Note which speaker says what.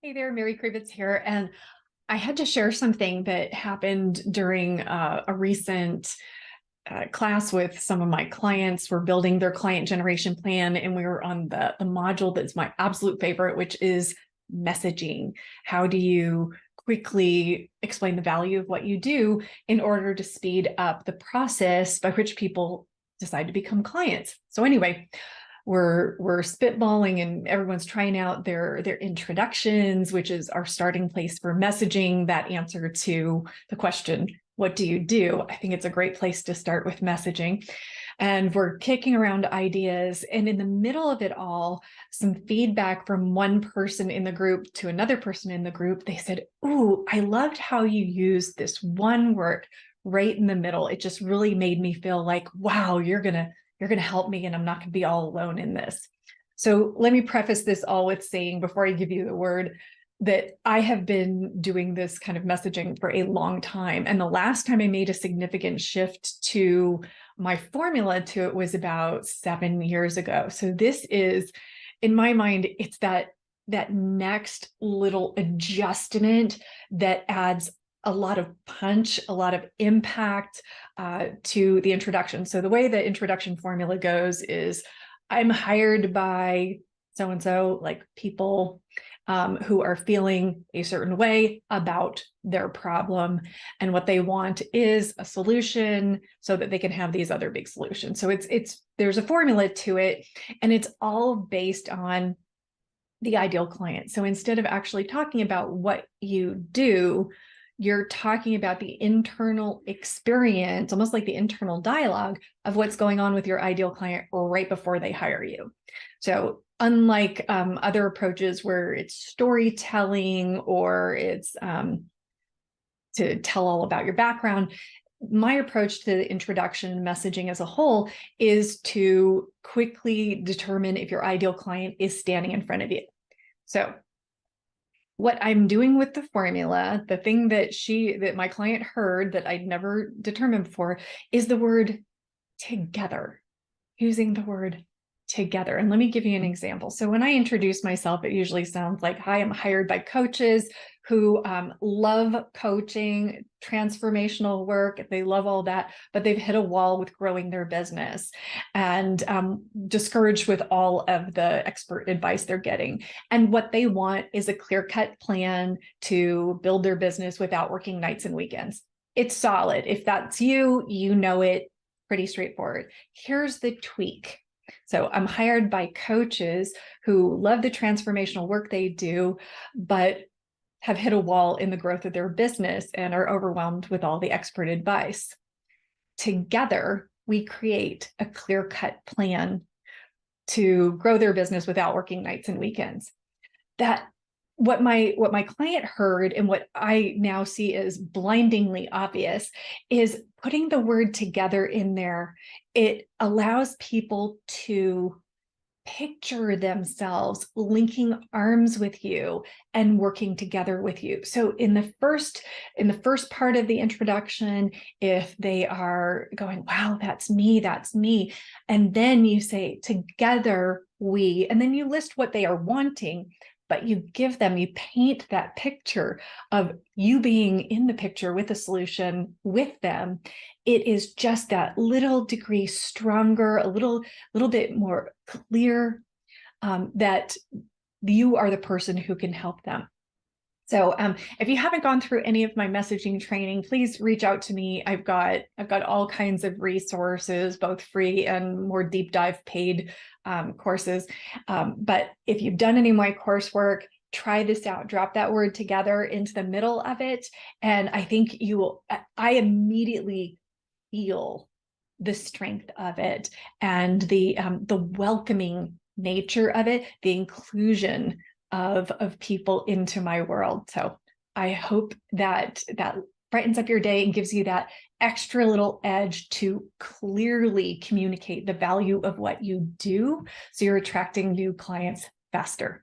Speaker 1: Hey there, Mary Krivitz here. And I had to share something that happened during a recent class with some of my clients. We're building their client generation plan, and we were on the module that's my absolute favorite, which is messaging. How do you quickly explain the value of what you do in order to speed up the process by which people decide to become clients? So anyway, we're spitballing and everyone's trying out their introductions, which is our starting place for messaging, that answer to the question, what do you do? I think it's a great place to start with messaging. And we're kicking around ideas. And in the middle of it all, some feedback from one person in the group to another person in the group, they said, "Ooh, I loved how you used this one word right in the middle. It just really made me feel like, wow, you're going to help me and I'm not going to be all alone in this." So let me preface this all with saying, before I give you the word, that I have been doing this kind of messaging for a long time. And the last time I made a significant shift to my formula to it was about 7 years ago. So this is, in my mind, it's that next little adjustment that adds a lot of punch, a lot of impact to the introduction. So the way the introduction formula goes is, I'm hired by so-and-so, like people who are feeling a certain way about their problem. And what they want is a solution so that they can have these other big solutions. So there's a formula to it, and it's all based on the ideal client. So instead of actually talking about what you do, you're talking about the internal experience, almost like the internal dialogue of what's going on with your ideal client right before they hire you. So unlike other approaches where it's storytelling or it's to tell all about your background, my approach to the introduction messaging as a whole is to quickly determine if your ideal client is standing in front of you. So what I'm doing with the formula, the thing that my client heard that I'd never determined before, is the word together, using the word together. And let me give you an example. So when I introduce myself, it usually sounds like, "Hi, I'm hired by coaches who love coaching, transformational work. They love all that, but they've hit a wall with growing their business and discouraged with all of the expert advice they're getting. And what they want is a clear-cut plan to build their business without working nights and weekends." It's solid. If that's you, you know it, pretty straightforward. Here's the tweak. So I'm hired by coaches who love the transformational work they do, but have hit a wall in the growth of their business and are overwhelmed with all the expert advice. Together, we create a clear-cut plan to grow their business without working nights and weekends. What my client heard and what I now see as blindingly obvious is putting the word together in there. It allows people to picture themselves linking arms with you and working together with you. So in the first part of the introduction, if they are going, "Wow, that's me," and then you say, "Together we," and then you list what they are wanting, but you paint that picture of you being in the picture with a solution with them. It is just that little degree stronger, a little bit more clear that you are the person who can help them. So if you haven't gone through any of my messaging training, please reach out to me. I've got all kinds of resources, both free and more deep dive paid courses. But if you've done any of my coursework, try this out. Drop that word together into the middle of it. And I think I immediately feel the strength of it and the welcoming nature of it, the inclusion of people into my world. So I hope that brightens up your day and gives you that extra little edge to clearly communicate the value of what you do, so you're attracting new clients faster.